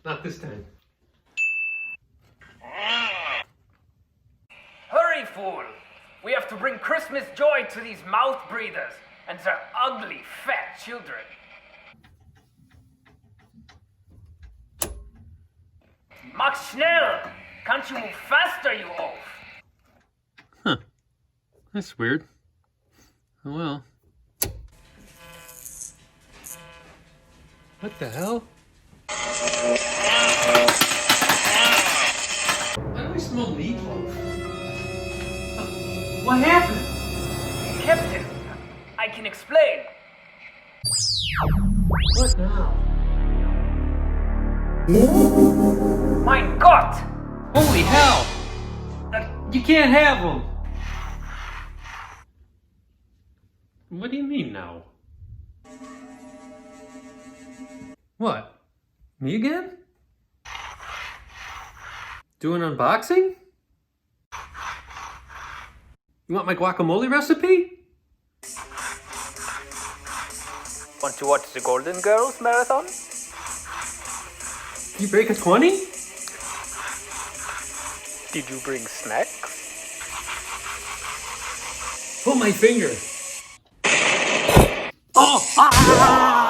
Not this time. Hurry, fool! We have to bring Christmas joy to these mouth breathers and their ugly, fat children. Mach schnell! Can't you move faster, you oaf? Huh. That's weird. Oh well. What the hell? Why do I smell meatloaf? What happened? Captain, I can explain. What now? Mein Gott! Holy hell! You can't have them! What do you mean now? What? Me again? Do an unboxing? You want my guacamole recipe? Want to watch the Golden Girls marathon? You break a 20? Did you bring snacks? Pull my finger. Oh! Ah!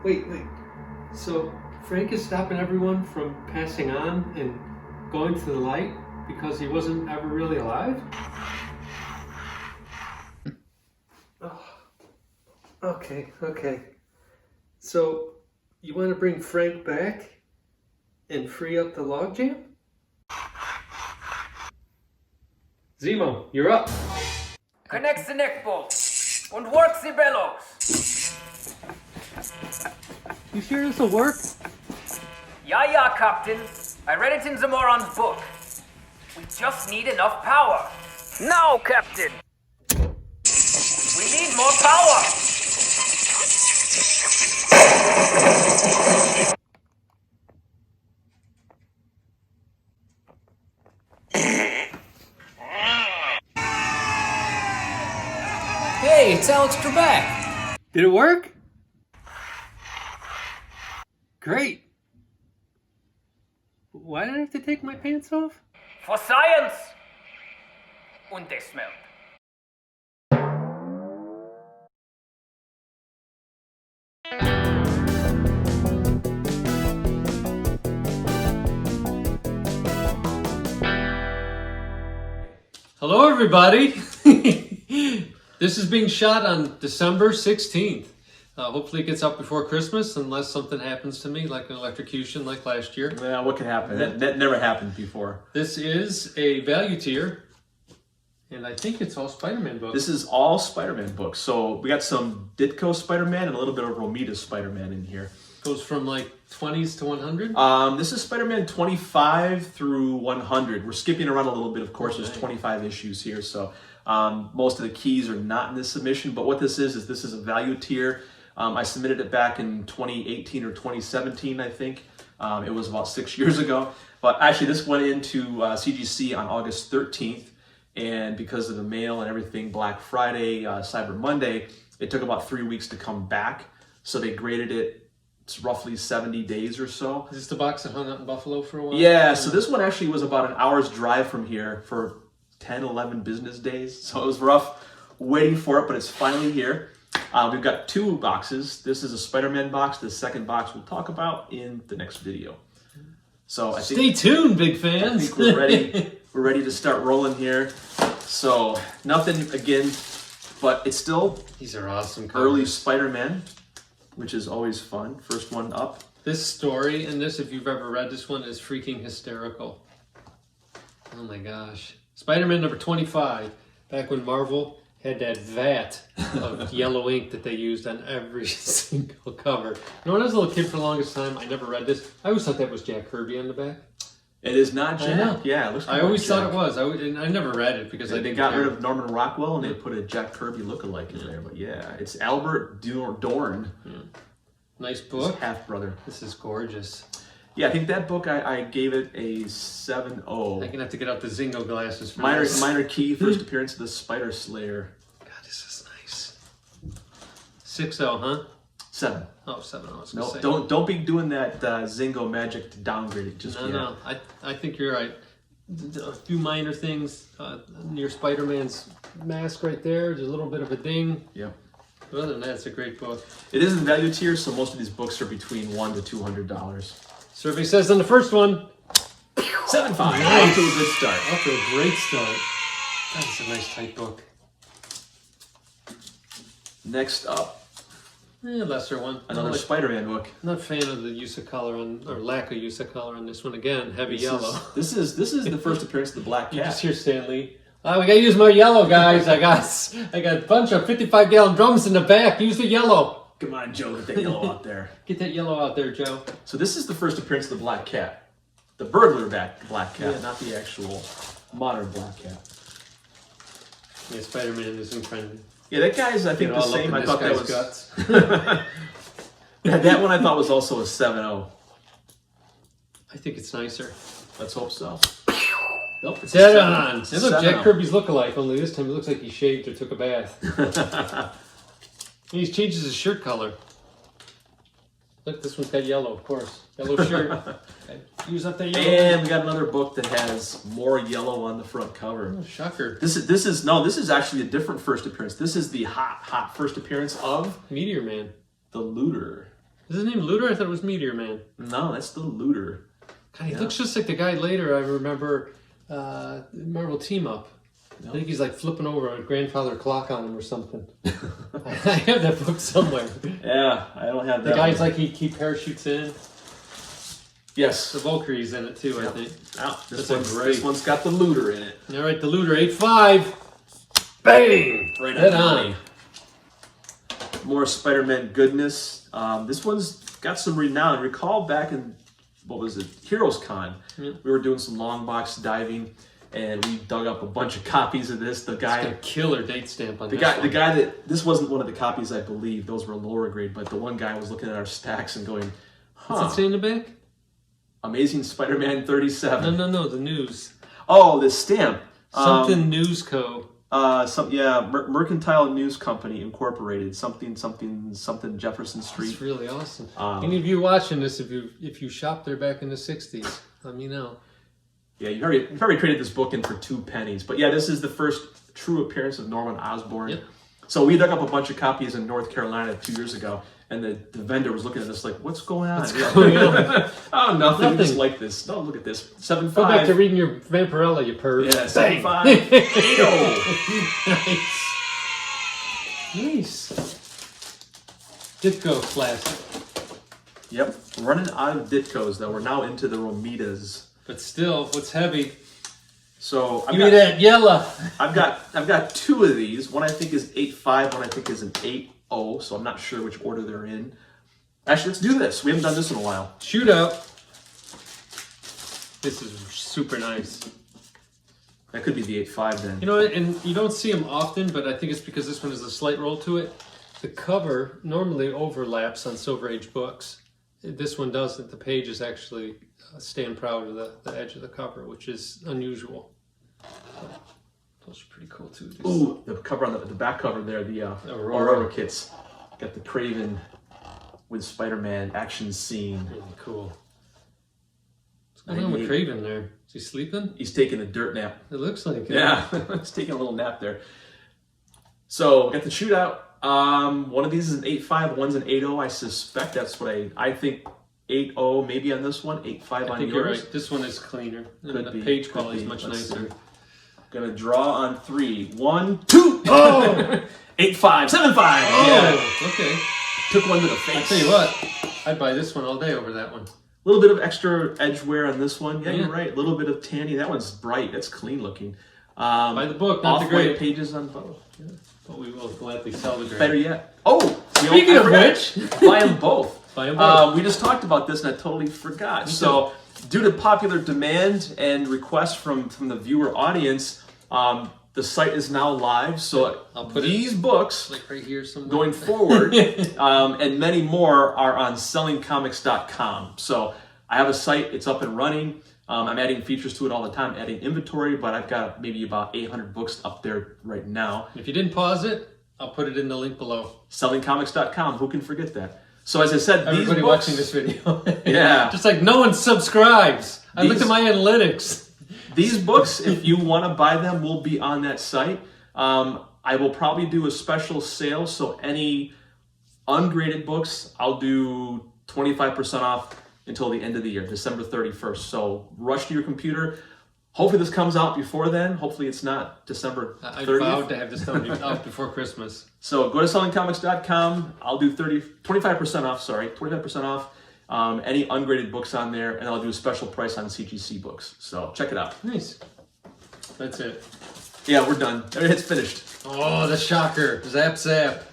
Wait. So Frank is stopping everyone from passing on and going to the light because he wasn't ever really alive? Oh. Okay. So you want to bring Frank back and free up the logjam? Zemo, you're up. Connect the neck bolt and work the bellows. You sure this will work? Yeah, Captain. I read it in the moron's book. We just need enough power. Now, Captain. We need more power. Hey, it's Alex Trebek. Did it work? Great. Why did I have to take my pants off? For science. Und they smelled. Hello, everybody. This is being shot on December 16th. Hopefully it gets up before Christmas, unless something happens to me, like an electrocution like last year. Yeah, what could happen? That never happened before. This is a value tier, and I think it's all Spider-Man books. This is all Spider-Man books. So we got some Ditko Spider-Man and a little bit of Romita Spider-Man in here. Goes from like 20s to 100? This is Spider-Man 25 through 100. We're skipping around a little bit, of course. There's 25 issues here, so most of the keys are not in this submission. But what this is this is a value tier. I submitted it back in 2018 or 2017, I think. It was about 6 years ago. But actually, this went into CGC on August 13th. And because of the mail and everything, Black Friday, Cyber Monday, it took about 3 weeks to come back. So they graded it. It's roughly 70 days or so. Is this the box that hung out in Buffalo for a while? Yeah, so this one actually was about an hour's drive from here for 10, 11 business days. So it was rough waiting for it, but it's finally here. We've got two boxes. This is a Spider-Man box. The second box we'll talk about in the next video. So I think, stay tuned, big fans. I think we're ready. We're ready to start rolling here. So nothing again, but it's still these are awesome covers. Early Spider-Man, which is always fun. First one up. This story and this, if you've ever read this one, is freaking hysterical. Oh my gosh. Spider-Man number 25, back when Marvel had that vat of yellow ink that they used on every single cover. You know, when I was a little kid for the longest time, I never read this. I always thought that was Jack Kirby on the back. It is not Jack. Yeah, it looks I always thought it was. I never read it because they got rid of Norman Rockwell and they put a Jack Kirby lookalike in there. But yeah, it's Albert Dorn. Nice book. His half brother. This is gorgeous. Yeah, I think that book I gave it a 7.0. I'm gonna have to get out the Zingo glasses for Minor this. Minor Key, first appearance of the Spider Slayer. God, this is nice. 6.0, huh? 7. Oh, 7. I was No, gonna say. don't be doing that Zingo magic to downgrade it just yet. No. I think you're right. A few minor things near Spider-Man's mask right there. There's a little bit of a ding. Yep. But other than that, it's a great book. It is in the value tier, so most of these books are between $100 to $200. Survey says on the first one, 7.5. Nice. Off to a good start. off to a great start. That's a nice tight book. Next up, Lesser one. another Spider-Man book. Not a fan of the use of color on, or lack of use of color on this one. Again, heavy yellow. This is the first appearance of the Black You Cat. just hear Stan Lee. Oh, we gotta use more yellow, guys. I got a bunch of 55-gallon drums in the back. Use the yellow. Come on, Joe, get that yellow out there. Get that yellow out there, Joe. So this is the first appearance of the Black Cat. The burglar Black Cat, Yeah. not the actual modern Black Cat. Yeah, Spider-Man isn't friendly. Yeah, that guy's, I think, Get the all up same. in I this thought that guy's was... guts. Yeah, that one I thought was also a 7.0. I think it's nicer. Let's hope so. Nope, it's Dead a on. They look 7.0. Jack Kirby's look-alike, only this time it looks like he shaved or took a bath. And he changes his shirt color. Look, this one's got yellow, of course. Yellow shirt. Okay. Use up that yellow. And we got another book that has more yellow on the front cover. Oh, shocker. This is actually a different first appearance. This is the hot first appearance of Meteor Man. the Looter. Is his name Looter? I thought it was Meteor Man. No, that's the Looter. God, he looks just like the guy later. I remember Marvel Team Up. I think he's like flipping over a grandfather clock on him or something. I have that book somewhere. Yeah, I don't have that. The guy's one. like he parachutes in. Yes. The Valkyrie's in it too, Yep. I think. Oh, That's a this one's got the Looter in it. All right, the Looter 8.5. Bang! Right Head on. on. Money. More Spider-Man goodness. This one's got some renown. Recall back in, what was it, Heroes Con. Yep. We were doing some long box diving, and we dug up a bunch of copies of this. The It's got a guy, killer date stamp on the this guy, one. the guy that this wasn't one of the copies, I believe. Those were lower grade, but the one guy was looking at our stacks and going, What's "Huh, it say in the back? Amazing Spider-Man 37." No, the news. Oh, the stamp. Something News Co. Mercantile News Company Incorporated. Something Jefferson Street. It's really awesome. Any of you watching this, if you shopped there back in the 60s, let me know. Yeah, you've already traded this book in for 2 pennies. But yeah, this is the first true appearance of Norman Osborn. Yep. So we dug up a bunch of copies in North Carolina 2 years ago, and the vendor was looking at us like, "What's going on?" going on? Oh, nothing. We just Nothing. like this. No, look at this. 7.5. Go back to reading your Vampirella, you perv. Yeah, Bang. 7.5. 8.0. Nice. Ditko classic. Yep. Running out of Ditkos though. We're now into the Romitas. But still, what's heavy? So Give me that yellow. I've got 2 of these. One I think is 8.5. One I think is an 8.0. So I'm not sure which order they're in. Actually, let's do this. We haven't done this in a while. Shootout. This is super nice. That could be the 8.5 then. You know, and you don't see them often, but I think it's because this one has a slight roll to it. The cover normally overlaps on Silver Age books. This one doesn't. The pages actually stand proud of the edge of the cover, which is unusual. So, those are pretty cool too. These. Ooh, the cover on the back cover there, the Aurora kits. Got the Kraven with Spider-Man action scene. Really cool. What's going on with Kraven there? Is he sleeping? He's taking a dirt nap. It looks like it. Yeah, he's taking a little nap there. So, got the shootout. One of these is an 8.5, one's an 8.0. I suspect that's what I think 8.0 maybe on this one, 8.5 I on think you're yours. right. This one is cleaner. And Could the be, page could quality is be. much Let's nicer. see. Gonna draw on 3. 1, 2. Oh! 8.5, 7.5. Yeah. Oh, okay. Took one to the I face. tell you what, I'd buy this one all day over that one. A little bit of extra edge wear on this one. Yeah, Yeah. you're right. A little bit of tanny. That one's bright. That's clean looking. Buy the book, not the Off-white grade. pages on both. Yeah. But we will gladly sell the grade. Better yet. Oh! Speaking I of forgot. which, Buy them both. buy them both. We just talked about this and I totally forgot. Me So, due to popular demand and requests from the viewer audience, the site is now live. So, I'll put these books like right here somewhere. going forward and many more are on sellingcomics.com. So, I have a site, it's up and running. I'm adding features to it all the time, adding inventory, but I've got maybe about 800 books up there right now. If you didn't pause it, I'll put it in the link below. Sellingcomics.com, who can forget that? So as I said, Everybody these books, watching this video. Yeah. Just like no one subscribes. I looked at my analytics. These books, if you want to buy them, will be on that site. I will probably do a special sale, so any ungraded books, I'll do 25% off until the end of the year, December 31st. So rush to your computer. Hopefully this comes out before then. Hopefully it's not December 30th. I vowed to have this done out before Christmas. So go to sellingcomics.com. I'll do 25% off, 25% off any ungraded books on there, and I'll do a special price on CGC books. So check it out. Nice. That's it. Yeah, we're done. It's finished. Oh, the shocker. Zap, zap.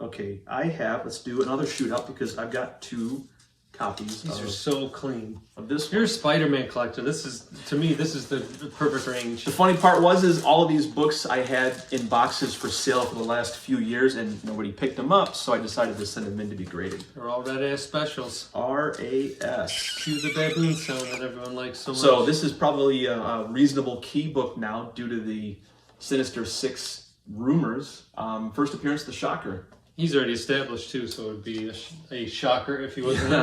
Okay, let's do another shootout because I've got 2 copies These are so clean. of this one. You're a Spider-Man collector. To me, this is the perfect range. The funny part is all of these books I had in boxes for sale for the last few years and nobody picked them up, so I decided to send them in to be graded. They're all red-ass specials. RAS. Cue the baboon sound that everyone likes so much. So this is probably a reasonable key book now due to the Sinister Six rumors. First appearance, the Shocker. He's already established too, so it would be a shocker if he wasn't in it.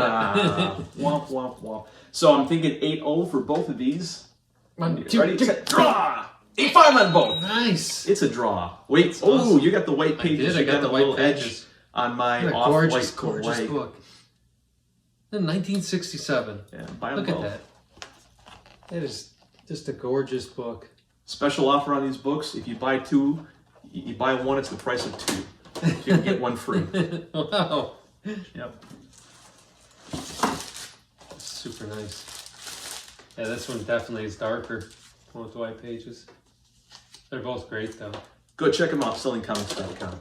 Womp, womp, womp. So I'm thinking 8-0 for both of these. One, Ready, set, draw! 8-5 on both. Nice. It's a draw. Wait, awesome. You got the white pages. I got the white little pages. edge on my What a off-white gorgeous book. In 1967. Yeah, buy them Look both. at that. That is just a gorgeous book. Special offer on these books. If you buy 2, you buy 1, it's the price of 2. So you can get 1 free. Wow. Yep. Super nice. Yeah, this one definitely is darker. The one with the white pages. They're both great though. Go check them out, sellingcomics.com.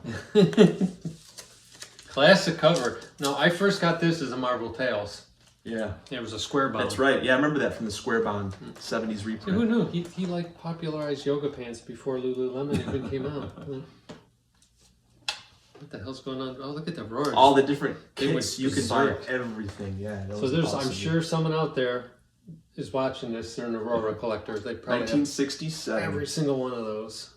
Classic cover. No, I first got this as a Marvel Tales. Yeah. It was a square bound. That's right. Yeah, I remember that from the Square Bound 70s reprint. Who knew? He like popularized yoga pants before Lululemon even came out. What the hell's going on? Oh, look at the roars. All the different They went kits, you can buy berserk. everything. Yeah. that So was there's, awesome. I'm sure someone out there is watching this. They're an Aurora collector. They probably have 1967. every single one of those.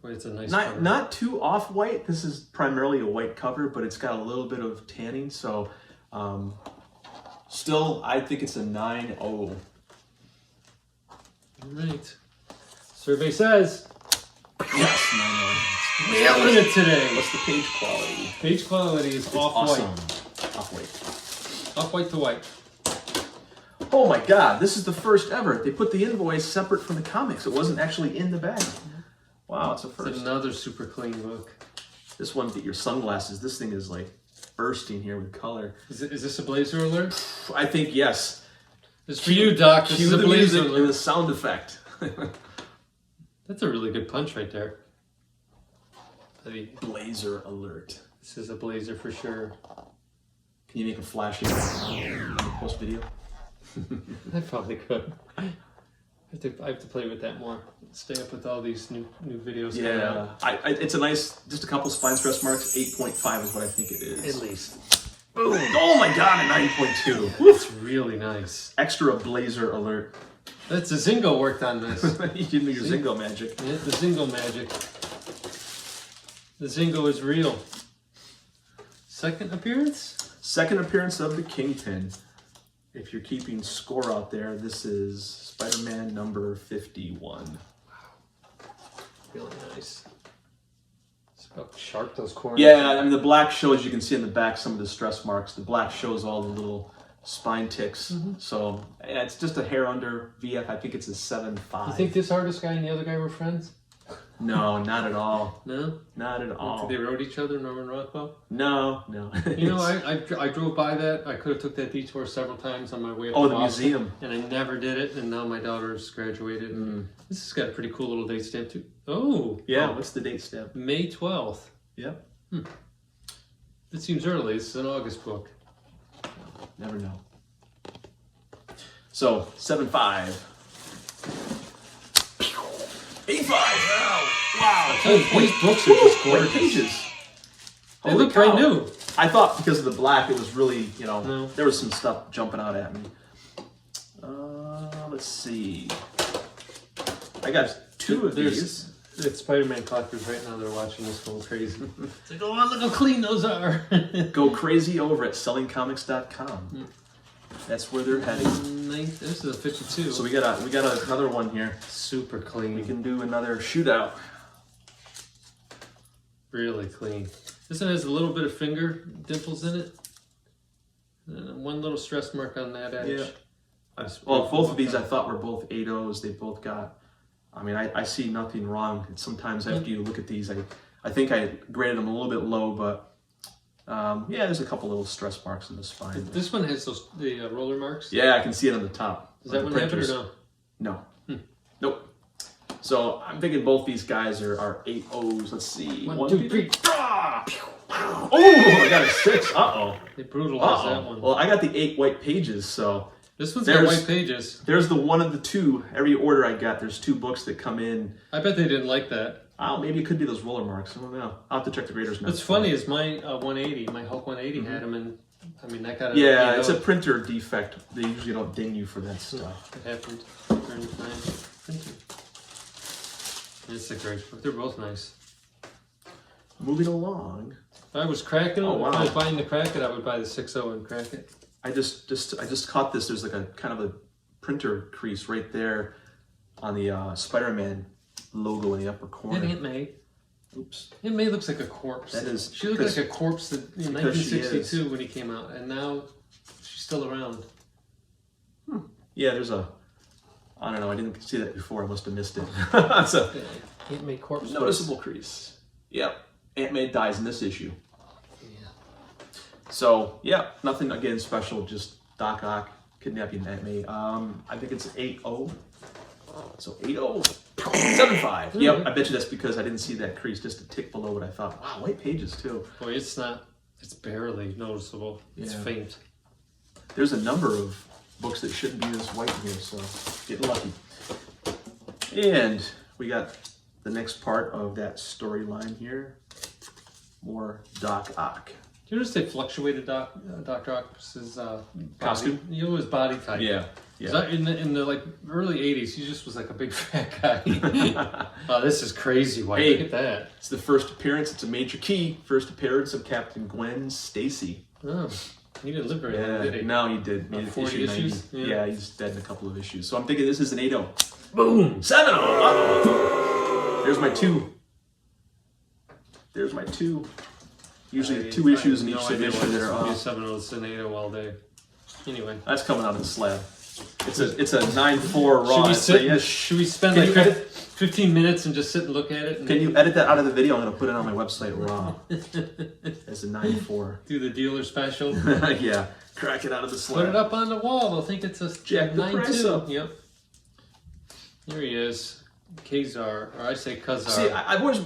Boy, it's a nice cover. Not too off-white. This is primarily a white cover, but it's got a little bit of tanning. So still, I think it's a 9-0. All right. Survey says Yes, 9-0. nailing it today. What's the page quality? Page quality is off-white. Awesome. Off-white. Off-white to white. Oh my God, this is the first ever. They put the invoice separate from the comics. It wasn't actually in the bag. Wow, it's a It's first. another super clean book. This one, get your sunglasses. This thing is like bursting here with color. Is this a Blazer alert? I think yes. It's for you, Doc. This Cue is a the Blazer music and the alert. sound effect. That's a really good punch right there. Blazer alert. This is a Blazer for sure. Can you make a flashing post video? I probably could. I have to play with that more. Stay up with all these new videos coming out. It's a nice, just a couple spine stress marks. 8.5 is what I think it is. At least. Boom! Oh my God, a 9.2. It's really nice. Extra Blazer alert. That's a Zingo worked on this. You did your Zingo magic. Yeah, the Zingo magic. The Zingo is real. Second appearance? Second appearance of the Kingpin. If you're keeping score out there, this is Spider-Man number 51. Really nice. It's about sharp those corners. Yeah, I mean the black shows, you can see in the back some of the stress marks. The black shows all the little spine ticks. So yeah, it's just a hair under VF. I think it's a 7.5. You think this artist guy and the other guy were friends? No, not at all. No? Not at all. They wrote each other, Norman Rockwell? No. You know, I drove by that. I could have took that detour several times on my way up Oh, to the Boston, museum. and I never did it, and now my daughter's graduated. This has got a pretty cool little date stamp too. Oh! Yeah, oh, what's the date stamp? May 12th. Yep. It seems early. This is an August book. Never know. So, 7.5. 8.5. Wow. These books are just Great gorgeous. pages. They Holy look brand cow. new. I thought because of the black, it was really, No. there was some stuff jumping out at me. Let's see. I got two of these. It's Spider-Man collectors right now. They're watching this going crazy. It's like, oh, look how clean those are. Go crazy over at sellingcomics.com. That's where they're heading. This is a 52. So we got another one here. Super clean. We can do another shootout. Really clean. This one has a little bit of finger dimples in it. One little stress mark on that edge. Yeah. Well, both of these I thought were both 8.0s. They both got. I mean, I see nothing wrong. Sometimes after you look at these, I think I graded them a little bit low, but yeah, there's a couple little stress marks in the spine. This one has the roller marks. Yeah, I can see it on the top. Does that one have it or no? No. Nope. So I'm thinking both these guys are 8.0s. Let's see. One, two, three. Oh, I got a 6. Uh-oh. They brutalized that one. Well, I got the 8 white pages, so. This one's got white pages. There's the one of the two. Every order I got, there's 2 books that come in. I bet they didn't like that. Oh, maybe it could be those roller marks. I don't know. I'll have to check the graders notes. What's funny is my 180, my Hulk 180 had them, and I mean that got. Yeah, it's a printer defect. They usually don't ding you for that stuff. It happened during the time. Printer. It's a great book. They're both nice. Moving along. If I was cracking them, Oh, wow. if I was buying the crack it, I would buy the 6.0 and crack it. I just caught this. There's like a kind of a printer crease right there on the Spider-Man logo in the upper corner. And Aunt May. Oops. Aunt May looks like a corpse. That is She looked like a corpse in because she 1962 when he came out, and now she's still around. Yeah, there's a. I don't know. I didn't see that before. I must have missed it. It's a Aunt May corpse. noticeable crease. Yep. Aunt May dies in this issue. Yeah. So yeah, nothing again special. Just Doc Ock kidnapping Aunt May. I think it's 8.0. So 8.0. 7.5. Yep. I bet you that's because I didn't see that crease just a tick below what I thought. Wow, white pages too. Boy, it's not. It's barely noticeable. It's Yeah. faint. There's a number of books that shouldn't be this white here, so get lucky. And we got the next part of that storyline here. More Doc Ock. Do you notice they fluctuated Dr. Octopus's Costume? body, his body type? Yeah. 'Cause in the like early '80s, he just was like a big fat guy. Oh, this is crazy white. Hey. Look at that. It's the first appearance. It's a major key. First appearance of Captain Gwen Stacy. Oh, he didn't live very long, did he? No, he did. Made it 40 issue 90. issues? Yeah. He's dead in a couple of issues. So I'm thinking this is an 8.0. Boom! 7.0. Uh-oh. There's my 2. There's my 2. Usually 2 issues in each submission that are Be a off. 7.0, it's an 8.0 all day. Anyway. That's coming out of the slab. It's a 9.4 raw. Should we spend Can like you edit? 15 minutes and just sit and look at it? And Can you edit that out of the video? I'm going to put it on my website raw. As a 9.4. do the dealer special? Yeah. Crack it out of the slab. Put it up on the wall. They'll think it's a Jack the price 9.2. up. Yep. Here he is. Kazar, or I say Kazar. See, I've always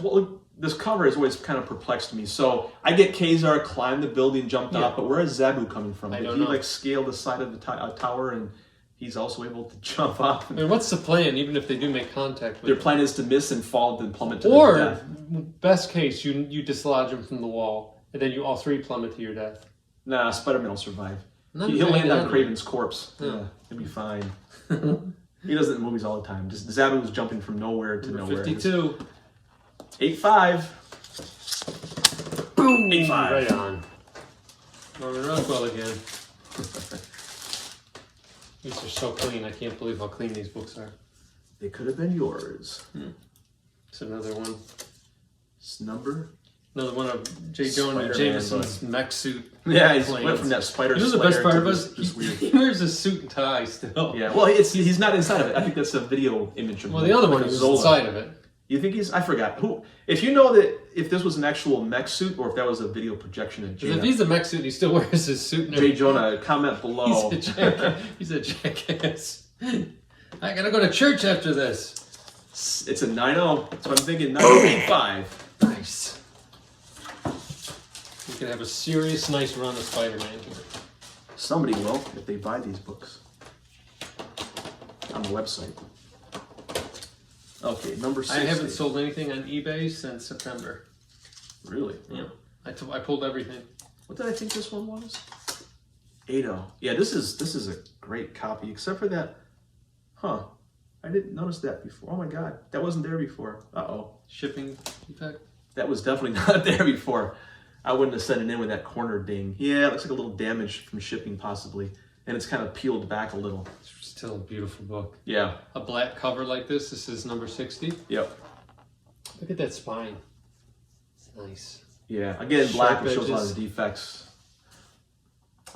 this cover has always kind of perplexed me. So I get Kazar climbed the building, jumped off, but where is Zabu coming from? I Did don't he know. like scale the side of the tower and he's also able to jump off? I mean, what's the plan? Even if they do make contact with Their plan is to miss and fall and plummet to or their death. best case, you dislodge him from the wall, and then you all three plummet to your death. Nah, Spider-Man will survive. None He'll of land that on Craven's corpse. Yeah. Yeah, he'll be fine. He does it in movies all the time. Just Zabu's jumping from nowhere to nowhere. 52. 8.5. Boom! 8.5. Right on. Norman Rockwell again. These are so clean. I can't believe how clean these books are. They could have been yours. It's another one. It's number. Another one of J. Jonah Spider-Man, Jameson's mech suit. Yeah, he Planes. went from that spider. You know the best Slayer part to of this- us? this weird. He wears a suit and tie still. Yeah, well, he's not inside of it. I think that's a video image of Well, him, the other like one a is Zola. inside of it. You think he's? I forgot who. If you know that if this was an actual mech suit or if that was a video projection of Because if J. he's a mech suit, he still wears his suit. And J. Jonah, comment below. He's a jackass. He's a jackass. I gotta go to church after this. It's a 9.0. So I'm thinking 9.5. Nice. We could have a serious, nice run of Spider-Man here. Somebody will if they buy these books on the website. Okay, number 6. I haven't sold anything on eBay since September. Really? Yeah. I I pulled everything. What did I think this one was? 8-0. Yeah, this is a great copy, except for that. Huh. I didn't notice that before. Oh my god. That wasn't there before. Uh-oh. Shipping defect? That was definitely not there before. I wouldn't have sent it in with that corner ding. Yeah, it looks like a little damage from shipping possibly. And it's kind of peeled back a little. It's still a beautiful book. Yeah. A black cover like this. This is number 60. Yep. Look at that spine. It's nice. Yeah. Again, black Sharp shows a lot edges. of defects.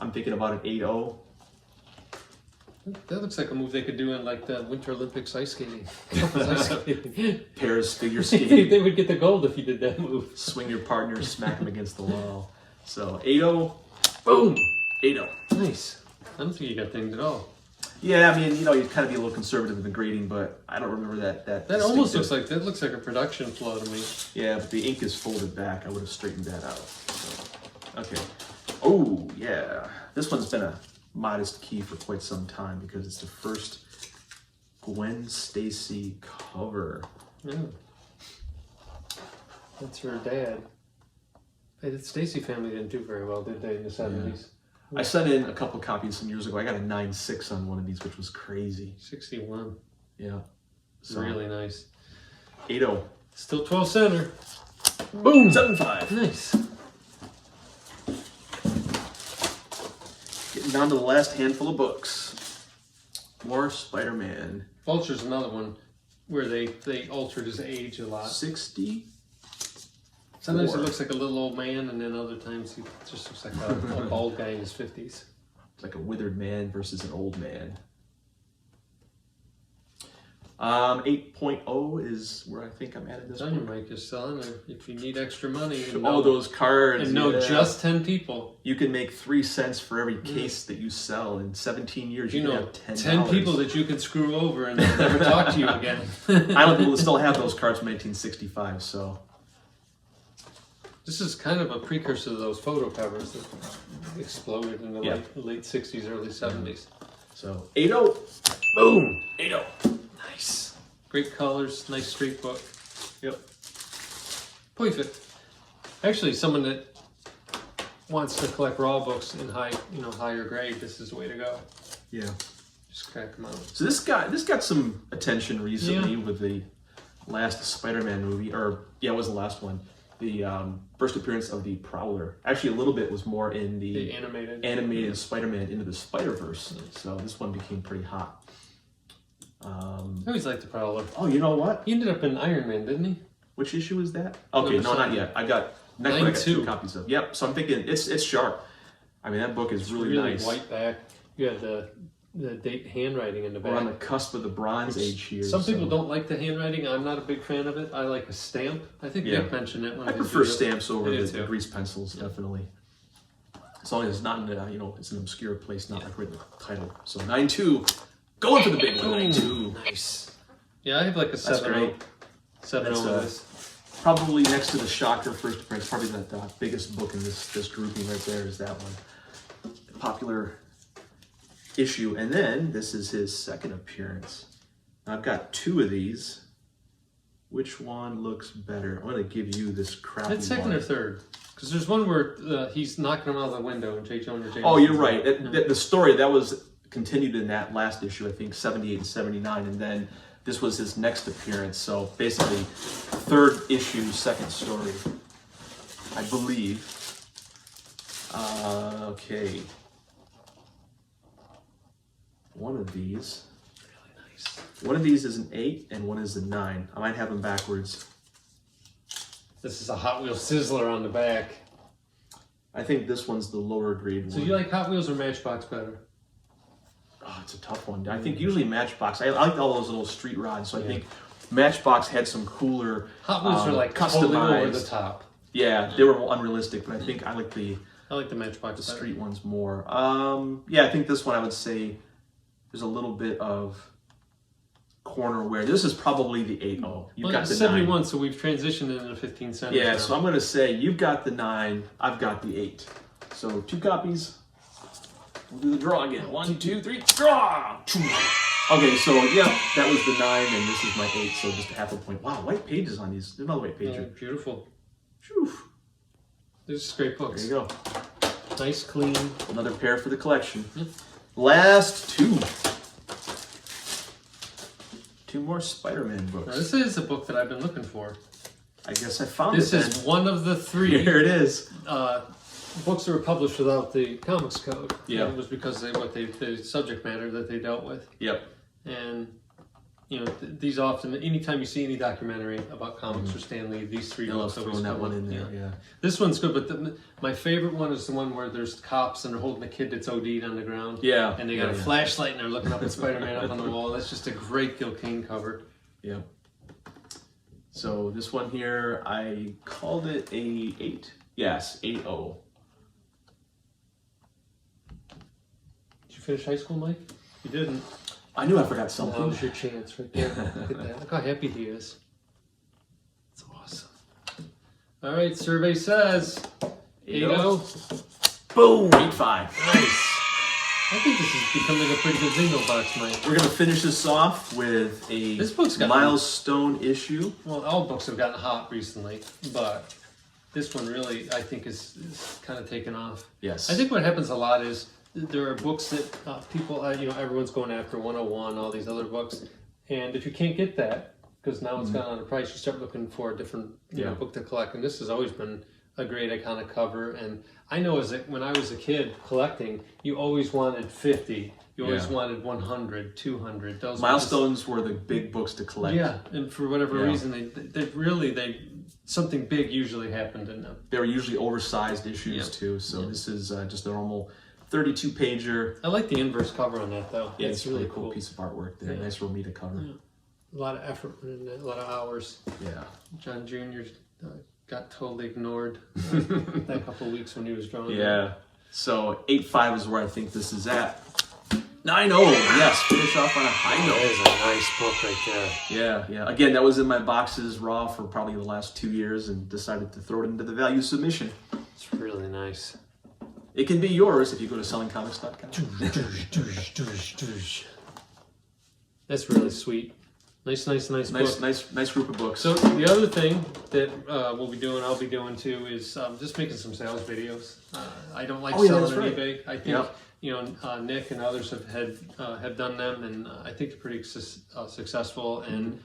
I'm thinking about an 8-0. That looks like a move they could do in like the Winter Olympics ice skating. Ice skating. Pairs figure skating. They would get the gold if you did that move. Swing your partner, smack him against the wall. So 8-0. Boom! 8-0. Nice. I don't think you got things at all. Yeah, I mean, you know, you'd kind of be a little conservative in the grading, but I don't remember that. That almost looks like a production flaw to me. Yeah, but the ink is folded back. I would have straightened that out. So, okay. Oh, yeah. This one's been a modest key for quite some time because it's the first Gwen Stacy cover. Yeah. That's her dad. Hey, the Stacy family didn't do very well, did they, in the 70s? I sent in a couple copies some years ago. I got a 9.6 on one of these, which was crazy. 61. Yeah. So, Really nice. 8-0. Still 12 center. Boom! 7.5. Nice. Getting down to the last handful of books. More Spider-Man. Vulture's another one where they altered his age a lot. 60. Sometimes he looks like a little old man, and then other times he just looks like a bald guy in his 50s. It's like a withered man versus an old man. 8.0 is where I think I'm at this Dynamite point. Mike is selling there. If you need extra money and All those cards. and know yeah. just 10 people. You can make 3 cents for every case that you sell. In 17 years, you You can know, have 10 people that you can screw over and they'll never talk to you again. Island people still have those cards from 1965, so. This is kind of a precursor to those photo covers that exploded in the Yeah. late 60s, early 70s. So 8-0. Boom! 8-0. Nice. Great colors, nice straight book. Yep. Perfect. Actually, someone that wants to collect raw books in higher grade, this is the way to go. Yeah. Just crack them out. So this got some attention recently with the last Spider-Man movie, or yeah, it was the last one. The first appearance of the Prowler. Actually, a little bit was more in the animated Spider-Man Into the Spider-Verse. So this one became pretty hot. I always liked the Prowler. Oh, you know what? He ended up in Iron Man, didn't he? Which issue is that? Okay, no, not yet. I got next one. I got 2 copies of. Yep. So I'm thinking it's sharp. I mean, that book is really nice. White back. You had the date handwriting in the back. We're on the cusp of the Bronze Age here. Some people don't like the handwriting. I'm not a big fan of it. I like a stamp. I think Nick mentioned it. I prefer stamps over the grease pencils, definitely. As long as it's not in it's an obscure place, not like written title. So 9.2, going for the big one. 9.2. Nice. Yeah, I have like a 7.0. That's great. 7.0 of this. Probably next to the Shocker first appearance. Probably the biggest book in this grouping right there is that one. Popular issue, and then this is his second appearance. I've got 2 of these. Which one looks better? I'm going to give you this crappy That's second one. or third. Because there's one where he's knocking him out of the window and J. Jonah Jameson. Oh, you're right. The story that was continued in that last issue, I think 78 and 79, and then this was his next appearance. So basically, 3rd issue, 2nd story, I believe. Okay. One of these. Really nice. One of these is an 8 and one is a 9. I might have them backwards. This is a Hot Wheel Sizzler on the back. I think this one's the lower grade one. So you like Hot Wheels or Matchbox better? Oh, it's a tough one. I think usually Matchbox. I like all those little street rods, so I think Matchbox had some cooler Hot Wheels are like customized. totally over the top. Yeah, they were more unrealistic, but I think I like the Matchbox street ones more. Yeah, I think this one I would say there's a little bit of corner wear. This is probably the 8.0. You've got the 71, 9. so we've transitioned into 15 cents. Yeah, now. so I'm going to say you've got the 9, I've got the 8. So 2 copies. We'll do the draw again. 1, 2, 3, draw! Okay, so yeah, that was the 9, and this is my 8, so just a half a point. Wow, white pages on these. There's another white page. Beautiful. Whew. They're just great There books. you go. Nice, clean. Another pair for the collection. Last two. Two more Spider-Man Now, books. this is a book that I've been looking for. I guess I found This it. is one of the three Here it is. books that were published without the comics code. Yeah. And it was because of the subject matter that they dealt with. Yep. And these often, anytime you see any documentary about comics or Stan Lee, these three They'll books have always thrown that come one up. in there. Yeah. This one's good, but my favorite one is the one where there's cops and they're holding a kid that's OD'd on the ground. Yeah. And they got a flashlight and they're looking up at Spider-Man up on the wall. That's just a great Gil Kane cover. Yep. So this one here, I called it a 8. Yes, 8-0. Did you finish high school, Mike? You didn't. I knew I forgot That something. was your chance right there. Look at that. Look how happy he is. It's awesome. All right, survey says 8-0. Boom! 8-5. Nice. I think this is becoming a pretty good Zingo box, Mike. We're gonna finish this off with a This book's got milestone issue. Well, all books have gotten hot recently, but this one really, I think, is kind of taken off. Yes. I think what happens a lot is there are books that people, everyone's going after 101, all these other books, and if you can't get that, because now it's gone on the price, you start looking for a different book to collect, and this has always been a great iconic cover. And I know when I was a kid collecting, you always wanted 50, you always wanted 100, 200. Those Milestones were the big books to collect. Yeah, and for whatever reason, they something big usually happened in them. They were usually oversized issues too, so this is just a normal 32-pager. I like the inverse cover on that though. Yeah, it's a really cool piece of artwork there. Nice Romita cover. Yeah. A lot of effort in it, a lot of hours. Yeah. John Jr. Got totally ignored that couple of weeks when he was drawing. Yeah. So 8-5 is where I think this is at. 9-0. Yes, finish off on a high note. That is a nice book right there. Yeah, yeah. Again, that was in my boxes raw for probably the last 2 years and decided to throw it into the value submission. It's really nice. It can be yours if you go to sellingcomics.com. That's really sweet. Nice book. Nice group of books. So the other thing that I'll be doing too, is just making some sales videos. I don't like selling on eBay. I think Nick and others have done them, and I think they're pretty successful. And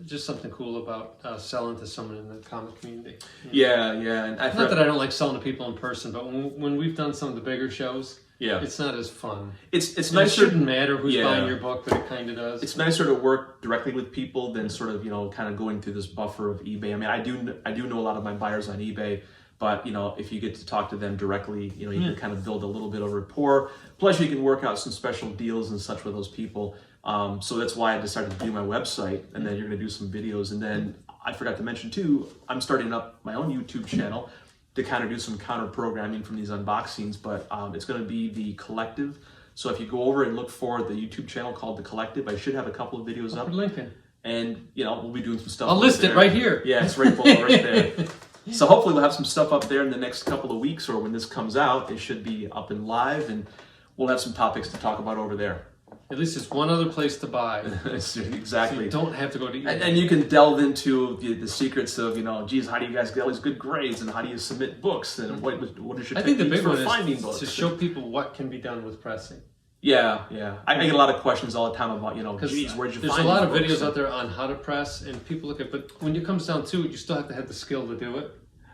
just something cool about selling to someone in the comic community. Yeah. And Not that I don't like selling to people in person, but when we've done some of the bigger shows, it's not as fun. It's It nicer. shouldn't matter who's buying your book, but it kind of does. It's nicer to work directly with people than sort of kind of going through this buffer of eBay. I mean, I do know a lot of my buyers on eBay, but if you get to talk to them directly, you can kind of build a little bit of rapport. Plus, you can work out some special deals and such with those people. So that's why I decided to do my website, and then you're going to do some videos. And then I forgot to mention too, I'm starting up my own YouTube channel to kind of do some counter programming from these unboxings, but it's going to be The Collective. So if you go over and look for the YouTube channel called The Collective, I should have a couple of videos up. Lincoln. And we'll be doing some stuff. I'll list it right here. Yeah, it's right below right there. So hopefully we'll have some stuff up there in the next couple of weeks, or when this comes out, it should be up and live, and we'll have some topics to talk about over there. At least it's one other place to buy. Exactly. So you don't have to go to eBay. And you can delve into the secrets of, geez, how do you guys get all these good grades, and how do you submit books, and what is your I think the techniques big for one finding is books? to show people what can be done with pressing. Yeah. I get a lot of questions all the time about, geez, where'd you find There's a lot of these books? videos out there on how to press, and people look at, but when it comes down to it, you still have to have the skill to do it.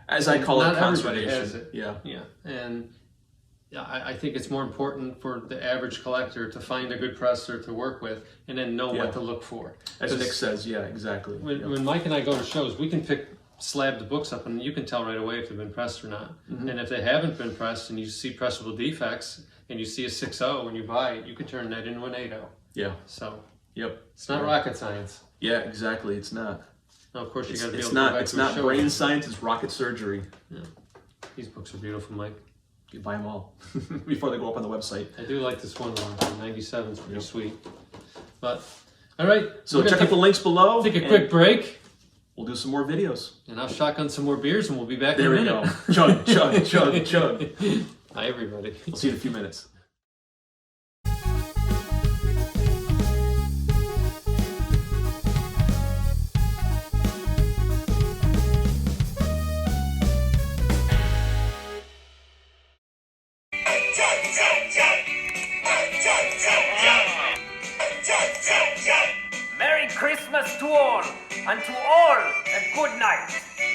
As I call Not it, everybody conservation. has it. Yeah. And I think it's more important for the average collector to find a good presser to work with, and then know what to look for. As Nick says, yeah, exactly. When Mike and I go to shows, we can pick slabbed books up, and you can tell right away if they've been pressed or not. And if they haven't been pressed, and you see pressable defects, and you see a 6.0 when you buy it, you can turn that into an 8.0. Yeah. So Yep. it's not rocket science. Yeah, exactly. It's not. Now, of course, you got to be able It's to not. go back It's to a not show. brain science. It's rocket surgery. Yeah. These books are beautiful, Mike. You buy them all before they go up on the website. I do like this one. 97 is pretty sweet. But all right, So check out the links below. Take a quick break. We'll do some more videos. And I'll shotgun some more beers, and we'll be back There in a we minute. go. Chug, chug, chug, chug. Hi, everybody. We'll see you in a few minutes. Christmas to all, and to all a good night.